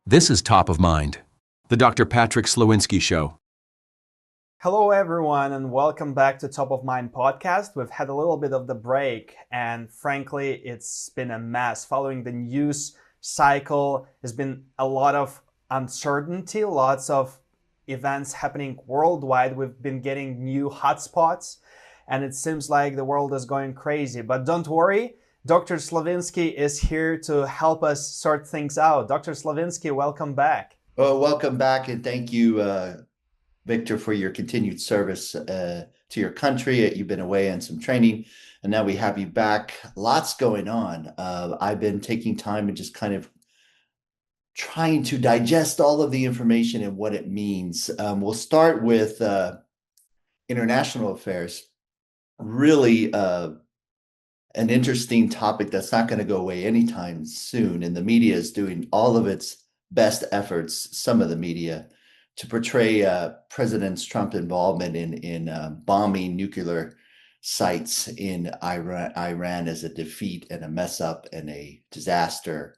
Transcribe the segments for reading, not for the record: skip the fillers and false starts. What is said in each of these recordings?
This is Top of Mind, the Dr. Patrick Slowinski Show. Hello, everyone, and welcome back to Top of Mind podcast. We've had a little bit of the break, and frankly, it's been a mess. Following the news cycle, there's been a lot of uncertainty, lots of events happening worldwide. We've been getting new hotspots, and it seems like the world is going crazy. But don't worry, Dr. Slowinski is here to help us sort things out. Dr. Slowinski, welcome back. Oh, welcome back, and thank you, Victor, for your continued service to your country. You've been away on some training, and now we have you back. Lots going on. I've been taking time and just kind of trying to digest all of the information and what it means. We'll start with international affairs. Really an interesting topic that's not going to go away anytime soon, and the media is doing all of its best efforts, some of the media, to portray President Trump's involvement in bombing nuclear sites in Iran as a defeat and a mess up and a disaster.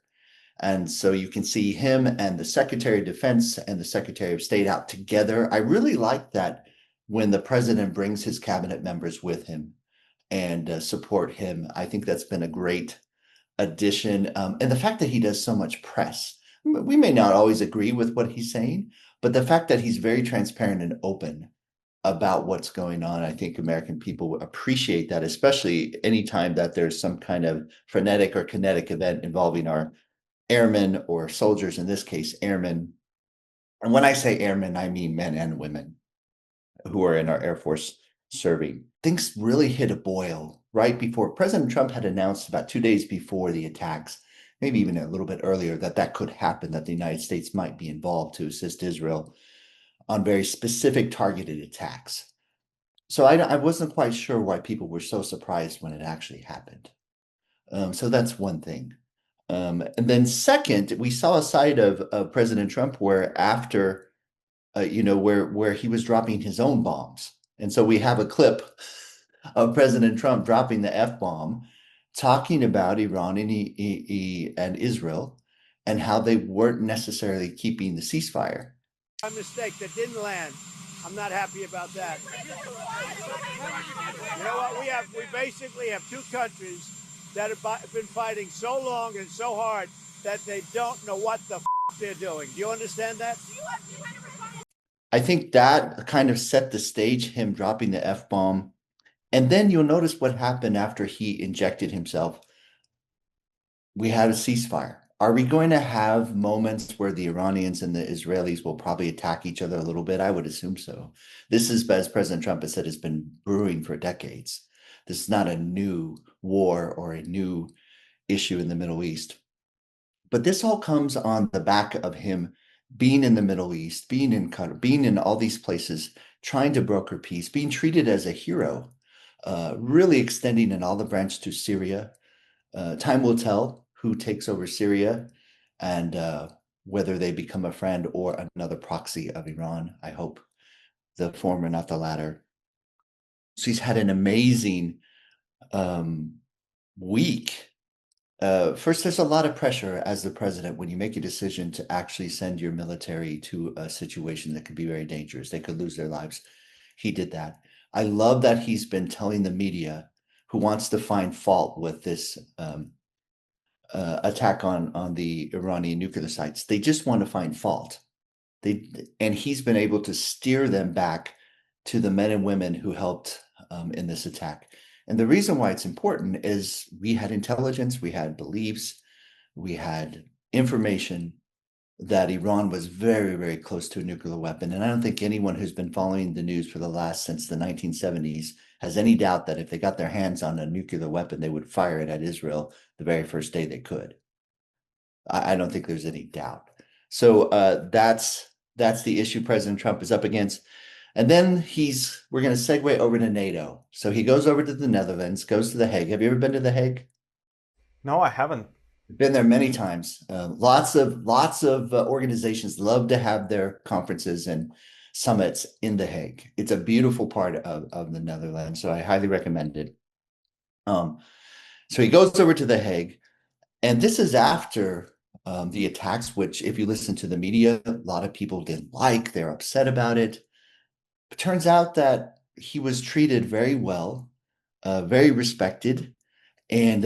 And so you can see him and the Secretary of Defense and the Secretary of State out together. I really like that when the president brings his cabinet members with him and support him. I think that's been a great addition. And the fact that he does so much press. We may not always agree with what he's saying, but the fact that he's very transparent and open about what's going on, I think American people would appreciate that, especially anytime that there's some kind of frenetic or kinetic event involving our airmen or soldiers, in this case, airmen. And when I say airmen, I mean men and women who are in our Air Force serving. Things really hit a boil right before President Trump had announced about 2 days before the attacks, maybe even a little bit earlier, that could happen, that the United States might be involved to assist Israel on very specific targeted attacks. So I wasn't quite sure why people were so surprised when it actually happened. So that's one thing. And then second, we saw a side of President Trump where after, where he was dropping his own bombs. And so we have a clip of President Trump dropping the F-bomb, talking about Iran and Israel and how they weren't necessarily keeping the ceasefire. A mistake that didn't land. I'm not happy about that. You know what? We basically have two countries that have been fighting so long and so hard that they don't know what the they're doing. Do you understand that? I think that kind of set the stage, him dropping the F-bomb. And then you'll notice what happened after he injected himself. We had a ceasefire. Are we going to have moments where the Iranians and the Israelis will probably attack each other a little bit? I would assume so. This is, as President Trump has said, has been brewing for decades. This is not a new war or a new issue in the Middle East. But this all comes on the back of him being in the Middle East, being in Qatar, being in all these places, trying to broker peace, being treated as a hero, really extending an olive branch to Syria. Time will tell who takes over Syria and whether they become a friend or another proxy of Iran. I hope the former, not the latter. So he's had an amazing week. First, there's a lot of pressure as the president when you make a decision to actually send your military to a situation that could be very dangerous. They could lose their lives. He did that. I love that he's been telling the media who wants to find fault with this attack on the Iranian nuclear sites. They just want to find fault. And he's been able to steer them back to the men and women who helped in this attack. And the reason why it's important is we had intelligence, we had beliefs, we had information that Iran was very, very close to a nuclear weapon. And I don't think anyone who's been following the news since the 1970s has any doubt that if they got their hands on a nuclear weapon, they would fire it at Israel the very first day they could. I don't think there's any doubt. So that's the issue President Trump is up against. And then we're going to segue over to NATO. So he goes over to the Netherlands, goes to The Hague. Have you ever been to The Hague? No, I haven't. Been there many times. Lots of organizations love to have their conferences and summits in The Hague. It's a beautiful part of the Netherlands, so I highly recommend it. So he goes over to The Hague, and this is after the attacks, which if you listen to the media, a lot of people didn't like, they're upset about it. It turns out that he was treated very well, very respected. And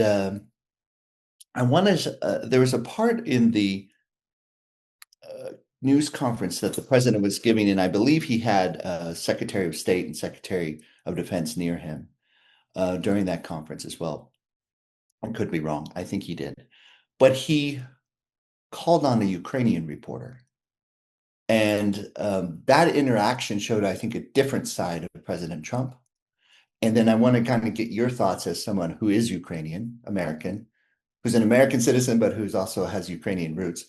I want to, there was a part in the news conference that the president was giving, and I believe he had Secretary of State and Secretary of Defense near him during that conference as well. I could be wrong. I think he did. But he called on a Ukrainian reporter. And that interaction showed, I think, a different side of President Trump. And then I want to kind of get your thoughts as someone who is Ukrainian, American, who's an American citizen, but who's also has Ukrainian roots.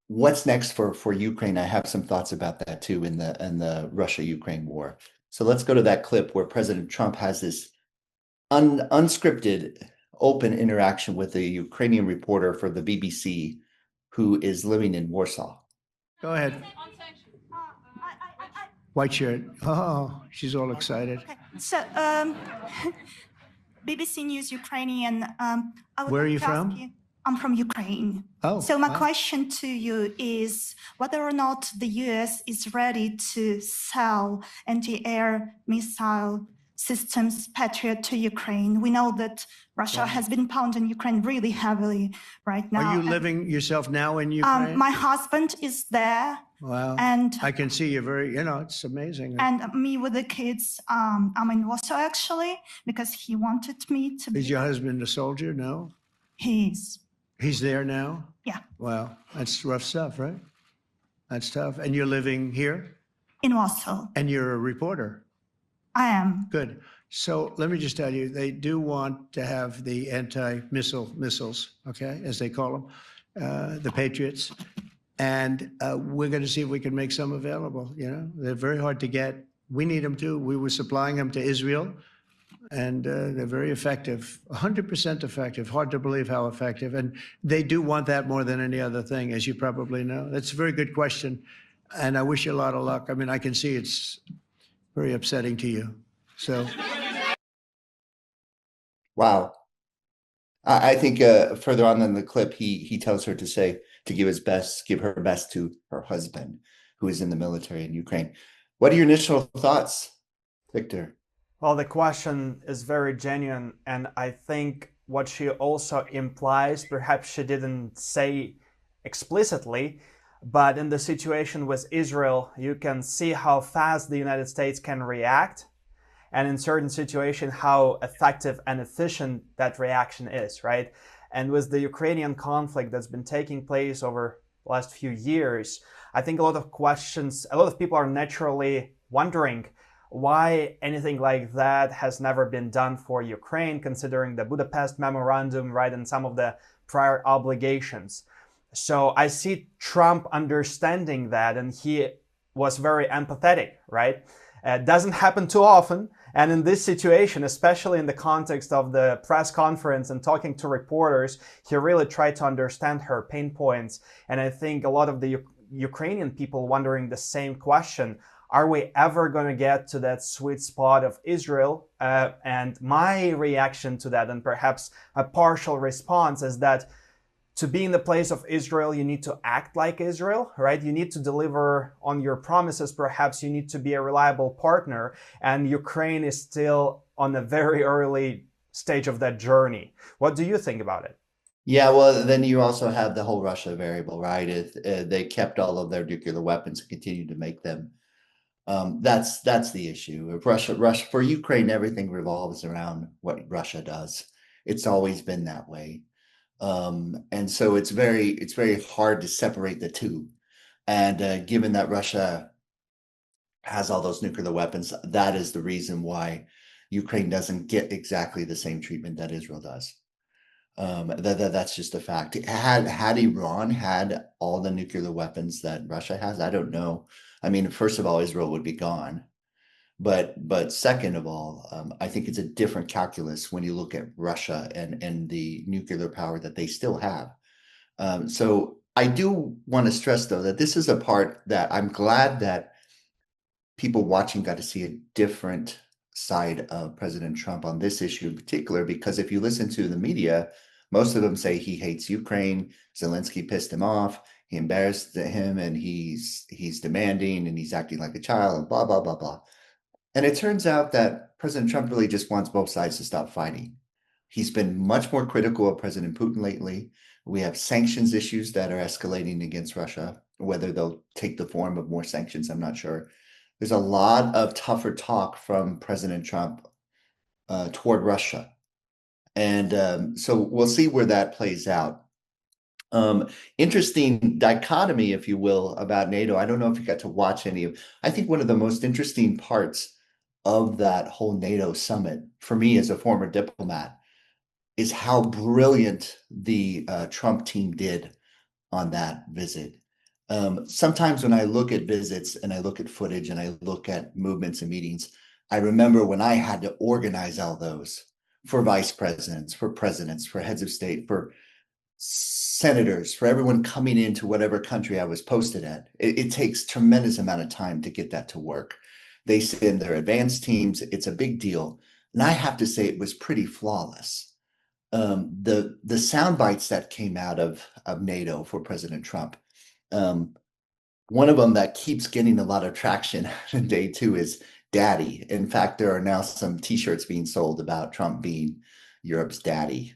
What's next for Ukraine? I have some thoughts about that too in the Russia-Ukraine war. So let's go to that clip where President Trump has this unscripted, open interaction with a Ukrainian reporter for the BBC who is living in Warsaw. Go ahead. White shirt. Oh, she's all excited. Okay. So, BBC News Ukrainian. Where are you from? I'm from Ukraine. Oh. So my wow. question to you is whether or not the US is ready to sell anti-air missile systems Patriot to Ukraine. We know that Russia has been pounding Ukraine really heavily right now. Are you living yourself now in Ukraine? My husband is there. Wow. And I can see you're very, it's amazing. And me with the kids, I'm in Warsaw actually, because he wanted me to be. Is your husband a soldier? No? He's there now? Yeah. Wow. That's rough stuff, right? That's tough. And you're living here? In Warsaw. And you're a reporter? I am. Good. So let me just tell you, they do want to have the missiles, okay, as they call them, the Patriots. And we're going to see if we can make some available. They're very hard to get. We need them too. We were supplying them to Israel, and they're very effective, 100% effective. Hard to believe how effective. And they do want that more than any other thing, as you probably know. That's a very good question, and I wish you a lot of luck. I mean, I can see it's very upsetting to you. So, wow. I think further on in the clip, he tells her to give her best to her husband, who is in the military in Ukraine. What are your initial thoughts, Victor? Well, the question is very genuine, and I think what she also implies, perhaps she didn't say explicitly, but in the situation with Israel, you can see how fast the United States can react, and in certain situations, how effective and efficient that reaction is, right? And with the Ukrainian conflict that's been taking place over the last few years, I think a lot of people are naturally wondering why anything like that has never been done for Ukraine, considering the Budapest Memorandum, right, and some of the prior obligations. So I see Trump understanding that, and he was very empathetic, right? It doesn't happen too often. And in this situation, especially in the context of the press conference and talking to reporters, he really tried to understand her pain points. And I think a lot of the Ukrainian people wondering the same question. Are we ever going to get to that sweet spot of Israel? And my reaction to that, and perhaps a partial response, is that to be in the place of Israel, you need to act like Israel, right? You need to deliver on your promises. Perhaps you need to be a reliable partner. And Ukraine is still on a very early stage of that journey. What do you think about it? Yeah, well, then you also have the whole Russia variable, right? They kept all of their nuclear weapons and continue to make them. That's the issue. If Russia for Ukraine, everything revolves around what Russia does. It's always been that way. And so it's very hard to separate the two. And given that Russia has all those nuclear weapons, that is the reason why Ukraine doesn't get exactly the same treatment that Israel does. That's just a fact. Had Iran had all the nuclear weapons that Russia has, I don't know. I mean, first of all, Israel would be gone. But second of all, I think it's a different calculus when you look at Russia and the nuclear power that they still have. So I do want to stress, though, that this is a part that I'm glad that people watching got to see a different side of President Trump on this issue in particular, because if you listen to the media, Most of them say he hates Ukraine. Zelensky pissed him off. He embarrassed him, and he's demanding, and he's acting like a child, and blah, blah, blah, blah. And it turns out that President Trump really just wants both sides to stop fighting. He's been much more critical of President Putin lately. We have sanctions issues that are escalating against Russia. Whether they'll take the form of more sanctions, I'm not sure. There's a lot of tougher talk from President Trump toward Russia. And so we'll see where that plays out. Interesting dichotomy, if you will, about NATO. I don't know if you got to watch any of. I think one of the most interesting parts of that whole NATO summit, for me as a former diplomat, is how brilliant the Trump team did on that visit. Sometimes when I look at visits and I look at footage and I look at movements and meetings, I remember when I had to organize all those for vice presidents, for presidents, for heads of state, for senators, for everyone coming into whatever country I was posted at. It takes tremendous amount of time to get that to work. They send their advanced teams. It's a big deal. And I have to say it was pretty flawless. The sound bites that came out of NATO for President Trump, one of them that keeps getting a lot of traction in day two is Daddy. In fact, there are now some T-shirts being sold about Trump being Europe's daddy.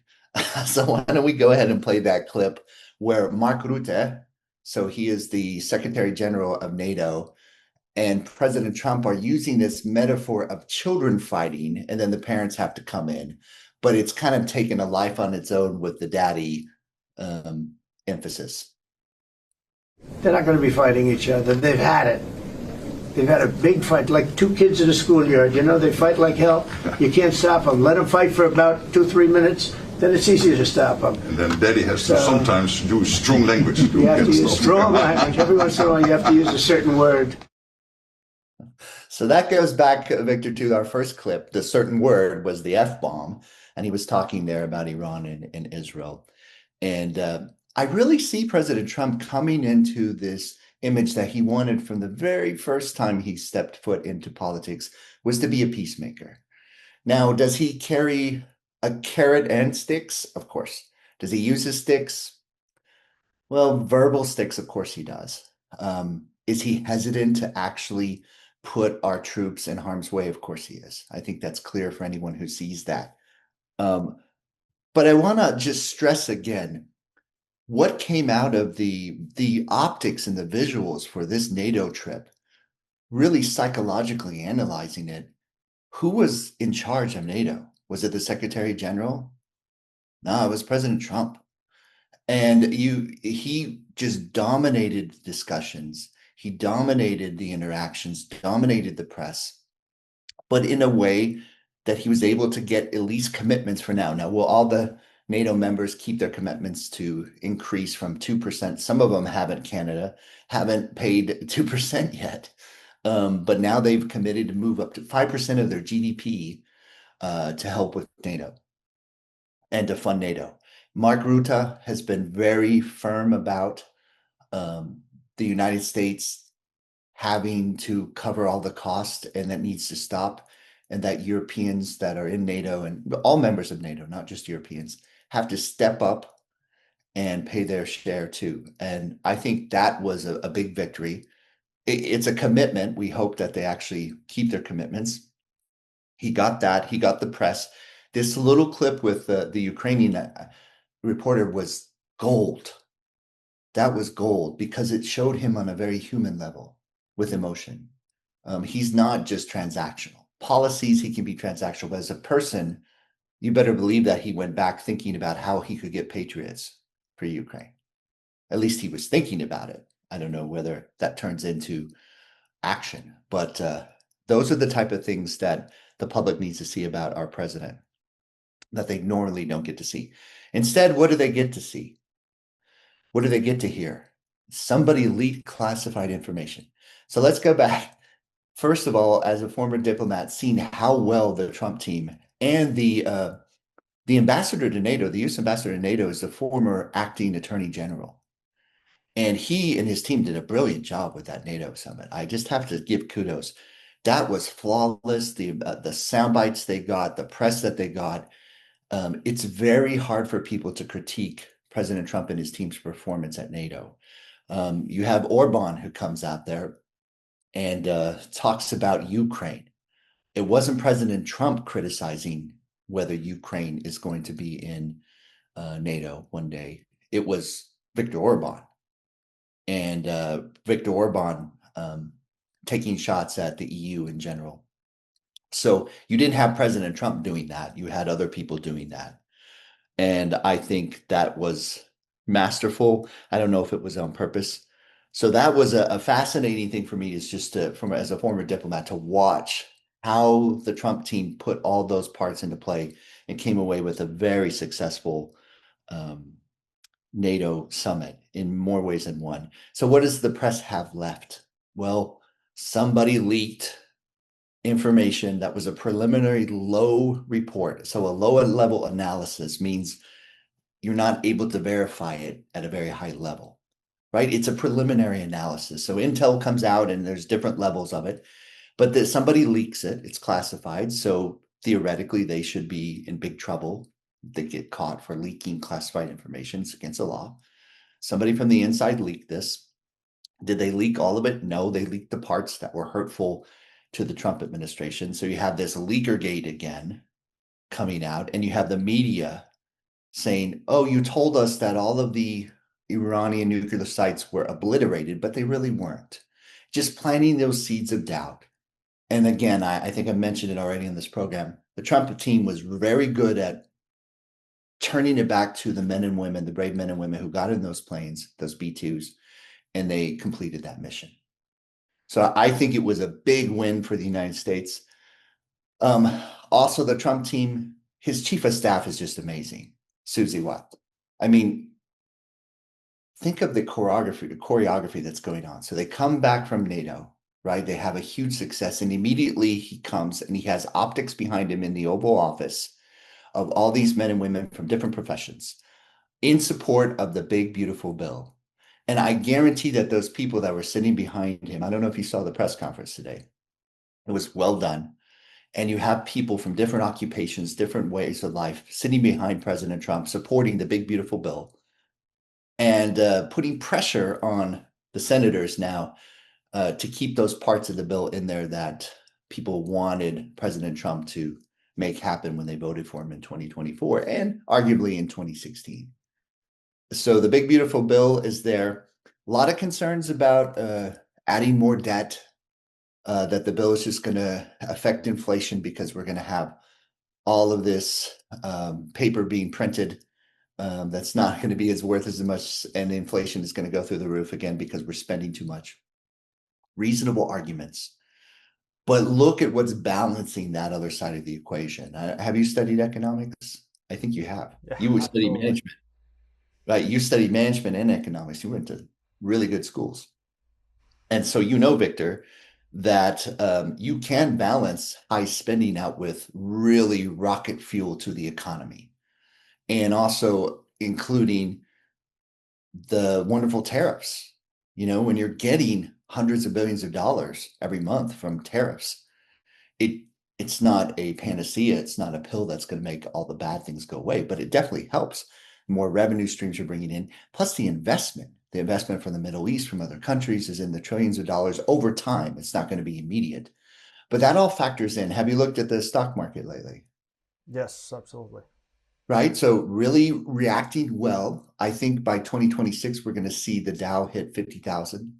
So why don't we go ahead and play that clip where Mark Rutte, so he is the Secretary General of NATO, and President Trump are using this metaphor of children fighting, and then the parents have to come in. But it's kind of taken a life on its own with the daddy emphasis. They're not going to be fighting each other. They've had it. They've had a big fight, like two kids in a schoolyard. You know, they fight like hell. You can't stop them. Let them fight for about 2-3 minutes. Then it's easier to stop them. And then Daddy has to sometimes use strong language. You have to use strong language. Every once in a while, you have to use a certain word. So that goes back, Victor, to our first clip. The certain word was the F-bomb, and he was talking there about Iran and Israel. And I really see President Trump coming into this image that he wanted from the very first time he stepped foot into politics, was to be a peacemaker. Now, does he carry a carrot and sticks? Of course. Does he use his sticks? Well, verbal sticks, of course he does. Is he hesitant to actually put our troops in harm's way? Of course he is. I think that's clear for anyone who sees that. But I want to just stress again, what came out of the optics and the visuals for this NATO trip, really psychologically analyzing it, who was in charge of NATO? Was it the Secretary General? No, it was President Trump. And he just dominated discussions. He dominated the interactions, dominated the press, but in a way that he was able to get at least commitments for now. Now, will all the NATO members keep their commitments to increase from 2%? Some of them haven't. Canada haven't paid 2% yet. But now they've committed to move up to 5% of their GDP to help with NATO and to fund NATO. Mark Rutte has been very firm about the United States having to cover all the cost, and that needs to stop, and that Europeans that are in NATO, and all members of NATO, not just Europeans, have to step up and pay their share too. And I think that was a big victory. It's a commitment. We hope that they actually keep their commitments. He got that. He got the press. This little clip with the Ukrainian reporter was gold. That was gold because it showed him on a very human level with emotion. He's not just transactional. Policies, he can be transactional, but as a person, you better believe that he went back thinking about how he could get Patriots for Ukraine. At least he was thinking about it. I don't know whether that turns into action, but those are the type of things that the public needs to see about our president that they normally don't get to see. Instead, what do they get to see? What do they get to hear? Somebody leaked classified information. So let's go back. First of all, as a former diplomat, seeing how well the Trump team and the ambassador to NATO, the U.S. ambassador to NATO, is the former acting attorney general. And he and his team did a brilliant job with that NATO summit. I just have to give kudos. That was flawless. The sound bites they got, the press that they got. It's very hard for people to critique President Trump and his team's performance at NATO. You have Orban who comes out there and talks about Ukraine. It wasn't President Trump criticizing whether Ukraine is going to be in NATO one day. It was Viktor Orban. And Viktor Orban taking shots at the EU in general. So you didn't have President Trump doing that. You had other people doing that. And I think that was masterful. I don't know if it was on purpose. So that was a fascinating thing for me, is just as a former diplomat, to watch how the Trump team put all those parts into play and came away with a very successful NATO summit in more ways than one. So what does the press have left? Well, somebody leaked information that was a preliminary low report. So a lower level analysis means you're not able to verify it at a very high level, right? It's a preliminary analysis. So intel comes out and there's different levels of it, but that somebody leaks it, it's classified. So theoretically, they should be in big trouble. They get caught for leaking classified information. It's against the law. Somebody from the inside leaked this. Did they leak all of it? No, they leaked the parts that were hurtful to the Trump administration. So you have this leakergate again coming out, and you have the media saying, oh, you told us that all of the Iranian nuclear sites were obliterated, but they really weren't. Just planting those seeds of doubt. And again, I think I mentioned it already in this program. The Trump team was very good at turning it back to the men and women, the brave men and women who got in those planes, those B-2s, and they completed that mission. So I think it was a big win for the United States. Also, the Trump team, his chief of staff is just amazing, Susie Watt. I mean, think of the choreography that's going on. So they come back from NATO, right? They have a huge success, and immediately he comes and he has optics behind him in the Oval Office of all these men and women from different professions in support of the big, beautiful bill. And I guarantee that those people that were sitting behind him, I don't know if you saw the press conference today, it was well done. And you have people from different occupations, different ways of life, sitting behind President Trump, supporting the big, beautiful bill, and putting pressure on the senators now to keep those parts of the bill in there that people wanted President Trump to make happen when they voted for him in 2024 and arguably in 2016. So the big, beautiful bill is there. A lot of concerns about adding more debt, that the bill is just going to affect inflation because we're going to have all of this paper being printed that's not going to be as worth as much, and inflation is going to go through the roof again because we're spending too much. Reasonable arguments. But look at what's balancing that other side of the equation. Have you studied economics? I think you have. Yeah, You would study absolutely. management, right? You studied management and economics. You went to really good schools. And so you know, Victor, that you can balance high spending out with really rocket fuel to the economy, and also including the wonderful tariffs. You know, when you're getting hundreds of billions of dollars every month from tariffs, it's not a panacea. It's not a pill that's going to make all the bad things go away, but it definitely helps. More revenue streams you're bringing in, plus the investment from the Middle East, from other countries, is in the trillions of dollars over time. It's not going to be immediate, but that all factors in. Have you looked at the stock market lately? Yes, absolutely. Right. So really reacting well. I think by 2026, we're going to see the Dow hit 50,000.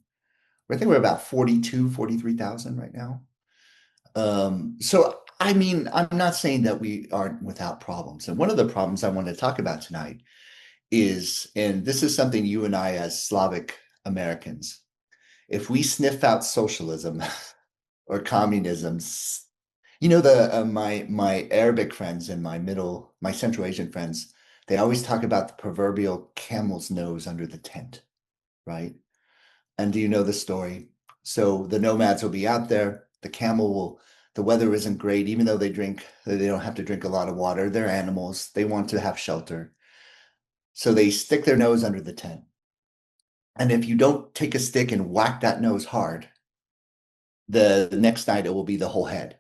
I think we're about 42, 43,000 right now. So, I mean, I'm not saying that we aren't without problems. And one of the problems I want to talk about tonight is, and this is something you and I as Slavic Americans, if we sniff out socialism or communism, you know, my Arabic friends and my Central Asian friends, they always talk about the proverbial camel's nose under the tent, right? And do you know the story? So the nomads will be out there. The weather isn't great, even though they don't have to drink a lot of water. They're animals. They want to have shelter. So they stick their nose under the tent. And if you don't take a stick and whack that nose hard, the next night it will be the whole head.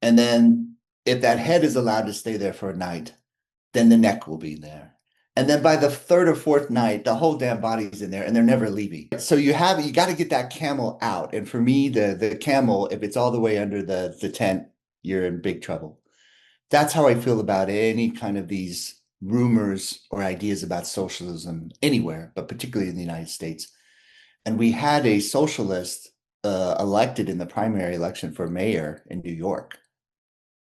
And then if that head is allowed to stay there for a night, then the neck will be there. And then by the third or fourth night, the whole damn body's in there and they're never leaving. So you got to get that camel out. And for me, the camel, if it's all the way under the tent, you're in big trouble. That's how I feel about any kind of these rumors or ideas about socialism anywhere, but particularly in the United States. And we had a socialist elected in the primary election for mayor in New York,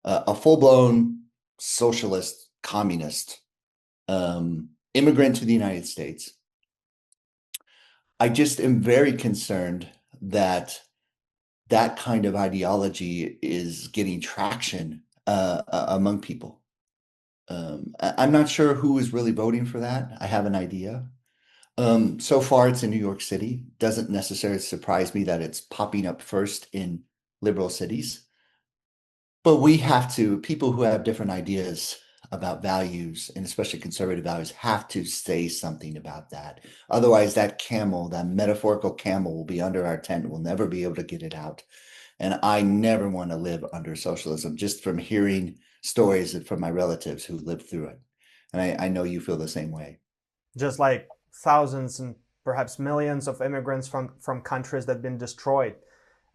a full-blown socialist, communist, immigrant to the United States. I just am very concerned that that kind of ideology is getting traction among people. I'm not sure who is really voting for that. I have an idea. So far, it's in New York City. Doesn't necessarily surprise me that it's popping up first in liberal cities. But we have to, people who have different ideas about values, and especially conservative values, have to say something about that. Otherwise, that camel, that metaphorical camel, will be under our tent. We'll never be able to get it out. And I never want to live under socialism, just from hearing stories from my relatives who lived through it. And I know you feel the same way. Just like thousands and perhaps millions of immigrants from countries that have been destroyed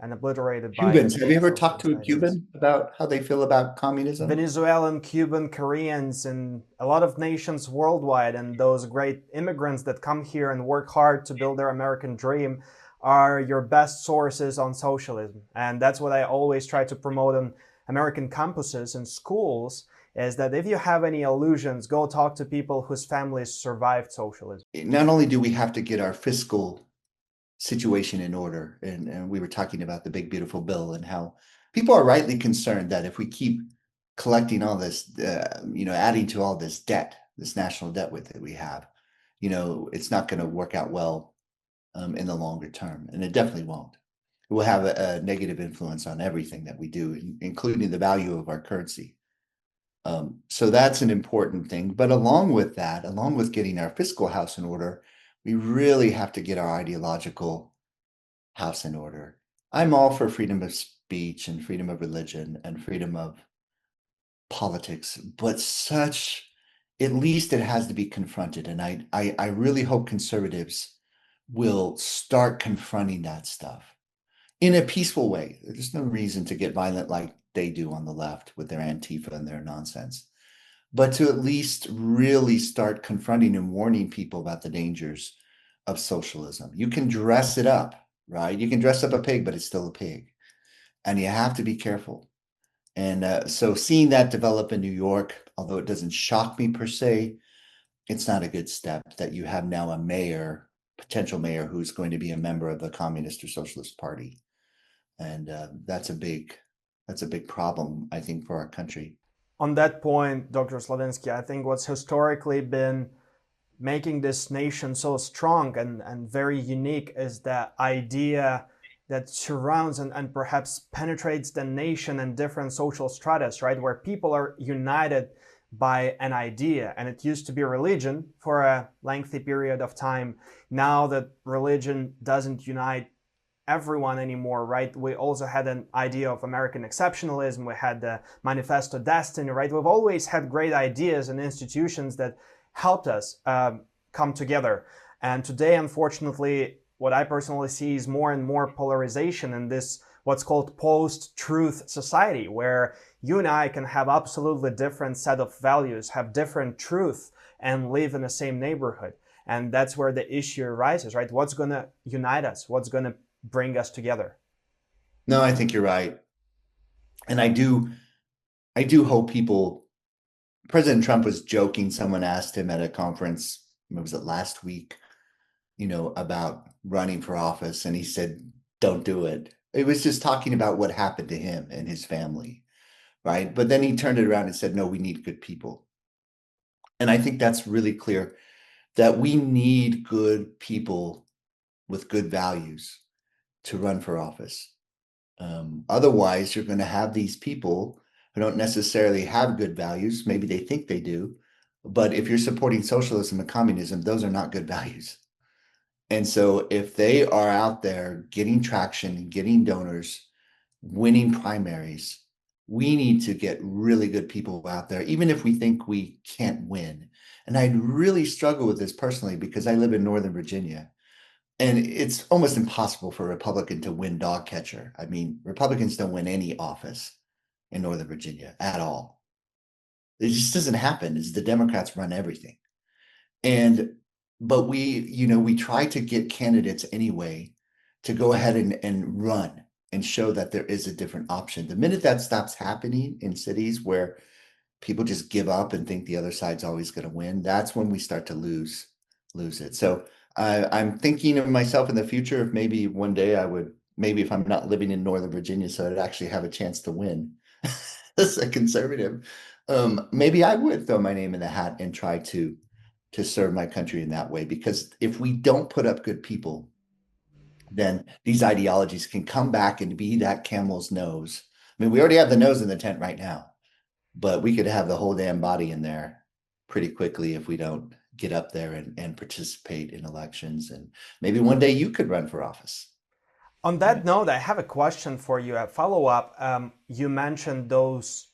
and obliterated by Cubans. Have you ever talked to a Cuban about how they feel about communism? Venezuelan, Cuban, Koreans, and a lot of nations worldwide, and those great immigrants that come here and work hard to build their American dream are your best sources on socialism. And that's what I always try to promote on American campuses and schools, is that if you have any illusions, go talk to people whose families survived socialism. Not only do we have to get our fiscal situation in order, and we were talking about the big beautiful bill and how people are rightly concerned that if we keep collecting all this, adding to all this debt, this national debt with it we have, it's not going to work out well in the longer term, and it definitely won't. It will have a negative influence on everything that we do, including the value of our currency. So that's an important thing. But along with that, along with getting our fiscal house in order, we really have to get our ideological house in order. I'm all for freedom of speech and freedom of religion and freedom of politics, but at least it has to be confronted. And I really hope conservatives will start confronting that stuff in a peaceful way. There's no reason to get violent like they do on the left with their Antifa and their nonsense, but to at least really start confronting and warning people about the dangers of socialism. You can dress it up, right? You can dress up a pig, but it's still a pig. And you have to be careful. And so seeing that develop in New York, although it doesn't shock me per se, it's not a good step that you have now a mayor, potential mayor, who's going to be a member of the Communist or Socialist Party. And that's a big problem, I think, for our country. On that point, Dr. Slavinsky, I think what's historically been making this nation so strong and very unique is the idea that surrounds and perhaps penetrates the nation and different social stratas, right? Where people are united by an idea. And it used to be religion for a lengthy period of time. Now that religion doesn't unite everyone anymore, right? We also had an idea of American exceptionalism. We had the Manifesto Destiny, right? We've always had great ideas and institutions that helped us come together. And today, unfortunately, what I personally see is more and more polarization in this what's called post-truth society, where you and I can have absolutely different set of values, have different truth, and live in the same neighborhood. And that's where the issue arises, right? What's going to unite us? What's going to bring us together? No, I think you're right. And I do hope people, President Trump was joking. Someone asked him at a conference, was it last week, about running for office. And he said, don't do it. It was just talking about what happened to him and his family, right? But then he turned it around and said, no, we need good people. And I think that's really clear that we need good people with good values to run for office. Otherwise, you're going to have these people who don't necessarily have good values. Maybe they think they do. But if you're supporting socialism and communism, those are not good values. And so if they are out there getting traction, getting donors, winning primaries, we need to get really good people out there, even if we think we can't win. And I really struggle with this personally because I live in Northern Virginia, and it's almost impossible for a Republican to win dog catcher. I mean, Republicans don't win any office in Northern Virginia at all. It just doesn't happen. It's the Democrats run everything. But we try to get candidates anyway to go ahead and run and show that there is a different option. The minute that stops happening in cities where people just give up and think the other side's always going to win, that's when we start to lose it. So I'm thinking of myself in the future, if maybe one day maybe if I'm not living in Northern Virginia, so I'd actually have a chance to win as a conservative, maybe I would throw my name in the hat and try to serve my country in that way. Because if we don't put up good people, then these ideologies can come back and be that camel's nose. I mean, we already have the nose in the tent right now, but we could have the whole damn body in there pretty quickly if we don't get up there and participate in elections. And maybe one day you could run for office. On that note, I have a question for you, a follow-up. You mentioned those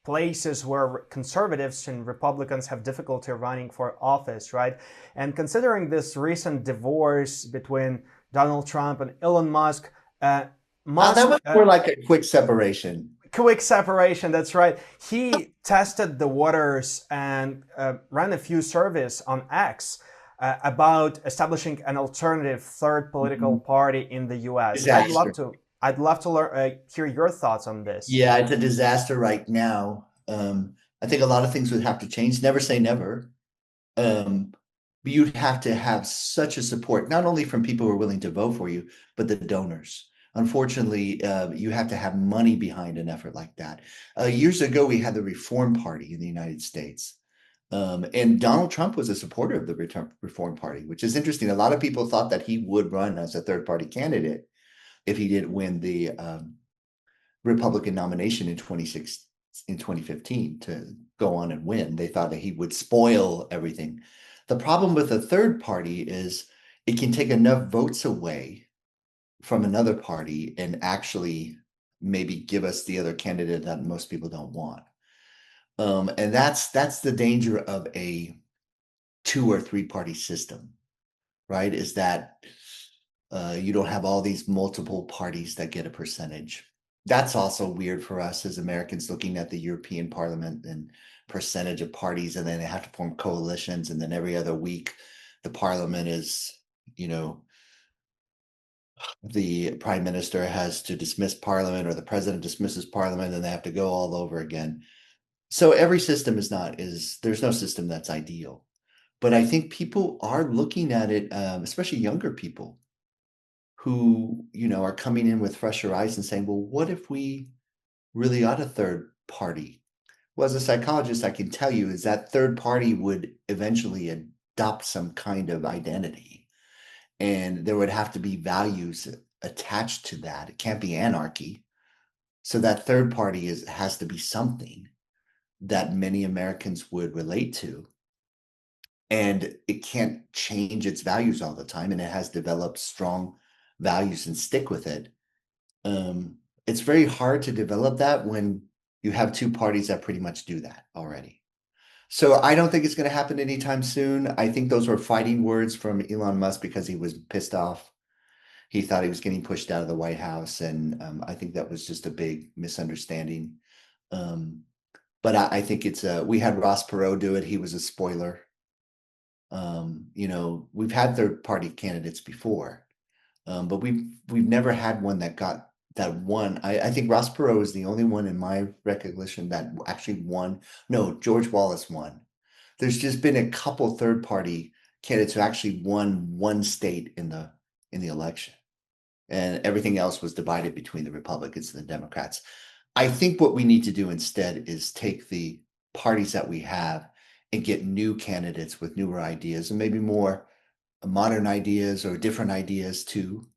places where conservatives and Republicans have difficulty running for office, right? And considering this recent divorce between Donald Trump and Elon Musk, That was more like a quick separation. Quick separation, that's right. He tested the waters and ran a few surveys on X about establishing an alternative third political party in the U.S. Disaster. I'd love to hear your thoughts on this. Yeah, it's a disaster right now. I think a lot of things would have to change. Never say never. But you'd have to have such a support, not only from people who are willing to vote for you, but the donors. Unfortunately, you have to have money behind an effort like that. Years ago, we had the Reform Party in the United States. And Donald Trump was a supporter of the Reform Party, which is interesting. A lot of people thought that he would run as a third-party candidate if he didn't win the Republican nomination in 2015 to go on and win. They thought that he would spoil everything. The problem with a third party is it can take enough votes away from another party and actually maybe give us the other candidate that most people don't want. And that's the danger of a 2 or 3 party system, right? Is that you don't have all these multiple parties that get a percentage. That's also weird for us as Americans looking at the European Parliament and percentage of parties, and then they have to form coalitions, and then every other week the Parliament is, the Prime Minister has to dismiss Parliament, or the President dismisses Parliament, and they have to go all over again. So every system there's no system that's ideal. But I think people are looking at it, especially younger people who, are coming in with fresher eyes and saying, well, what if we really ought a third party? Well, as a psychologist, I can tell you is that third party would eventually adopt some kind of identity. And there would have to be values attached to that. It can't be anarchy. So that third party has to be something that many Americans would relate to. And it can't change its values all the time. And it has developed strong values and stick with it. It's very hard to develop that when you have 2 parties that pretty much do that already. So I don't think it's going to happen anytime soon. I think those were fighting words from Elon Musk because he was pissed off. He thought he was getting pushed out of the White House. And I think that was just a big misunderstanding. But I think we had Ross Perot do it. He was a spoiler. We've had third party candidates before, but we've never had one that won. I think Ross Perot is the only one in my recollection that actually won. No, George Wallace won. There's just been a couple third party candidates who actually won one state in the election, and everything else was divided between the Republicans and the Democrats. I think what we need to do instead is take the parties that we have and get new candidates with newer ideas and maybe more modern ideas or different ideas too.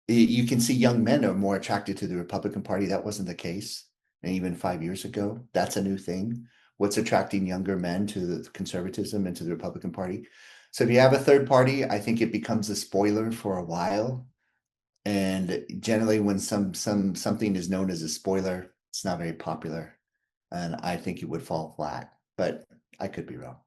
You can see young men are more attracted to the Republican Party. That wasn't the case. And even 5 years ago, that's a new thing. What's attracting younger men to the conservatism and to the Republican Party? So if you have a third party, I think it becomes a spoiler for a while. And generally when something is known as a spoiler, it's not very popular. And I think it would fall flat, but I could be wrong.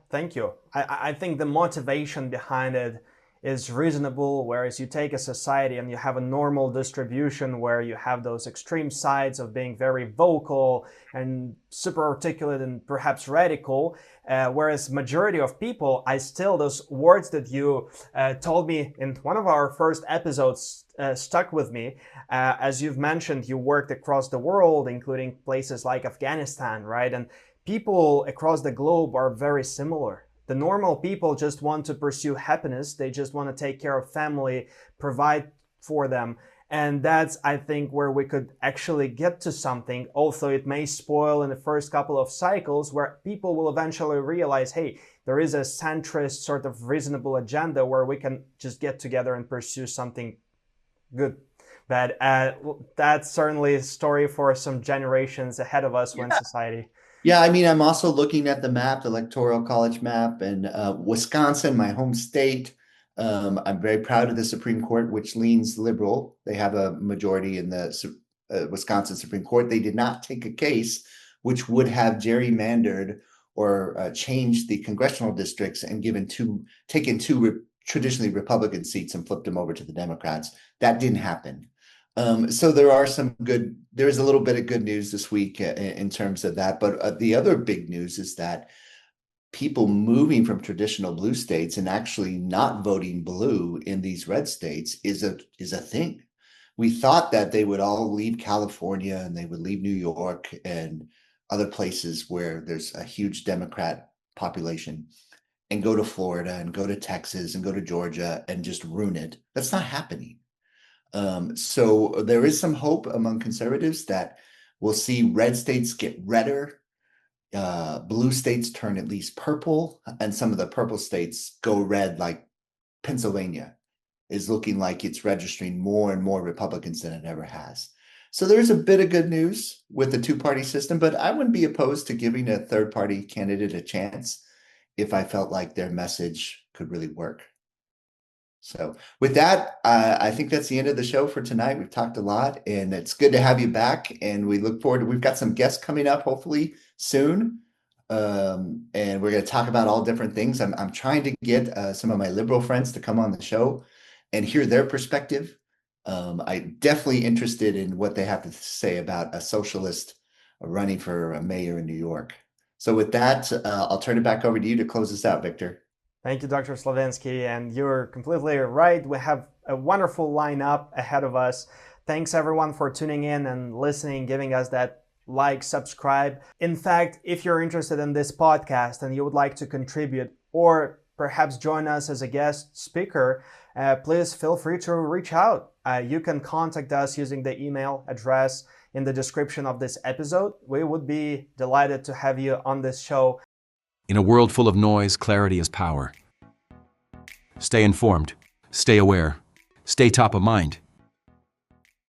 Thank you. I think the motivation behind it is reasonable, whereas you take a society and you have a normal distribution where you have those extreme sides of being very vocal and super articulate and perhaps radical, whereas majority of people, those words that you told me in one of our first episodes stuck with me. As you've mentioned, you worked across the world, including places like Afghanistan, right? And people across the globe are very similar. The normal people just want to pursue happiness. They just want to take care of family, provide for them. And that's, I think, where we could actually get to something. Also, it may spoil in the first couple of cycles where people will eventually realize, hey, there is a centrist sort of reasonable agenda where we can just get together and pursue something good. But that's certainly a story for some generations ahead of us when society. Yeah, I mean, I'm also looking at the map, the Electoral College map, and Wisconsin, my home state. I'm very proud of the Supreme Court, which leans liberal. They have a majority in the Wisconsin Supreme Court. They did not take a case which would have gerrymandered or changed the congressional districts and taken two traditionally Republican seats and flipped them over to the Democrats. That didn't happen. So there is a little bit of good news this week in terms of that. But the other big news is that people moving from traditional blue states and actually not voting blue in these red states is a thing. We thought that they would all leave California and they would leave New York and other places where there's a huge Democrat population and go to Florida and go to Texas and go to Georgia and just ruin it. That's not happening. So there is some hope among conservatives that we'll see red states get redder, blue states turn at least purple, and some of the purple states go red, like Pennsylvania is looking like it's registering more and more Republicans than it ever has. So there's a bit of good news with the two-party system, but I wouldn't be opposed to giving a third-party candidate a chance if I felt like their message could really work. So with that, I think that's the end of the show for tonight. We've talked a lot and it's good to have you back. And we look forward to, we've got some guests coming up hopefully soon. And we're going to talk about all different things. I'm trying to get some of my liberal friends to come on the show and hear their perspective. I'm definitely interested in what they have to say about a socialist running for a mayor in New York. So with that, I'll turn it back over to you to close us out, Victor. Thank you, Dr. Slavinsky, and you're completely right. We have a wonderful lineup ahead of us. Thanks everyone for tuning in and listening, giving us that like, subscribe. In fact, if you're interested in this podcast and you would like to contribute or perhaps join us as a guest speaker, please feel free to reach out. You can contact us using the email address in the description of this episode. We would be delighted to have you on this show. In a world full of noise, clarity is power. Stay informed, stay aware, stay top of mind.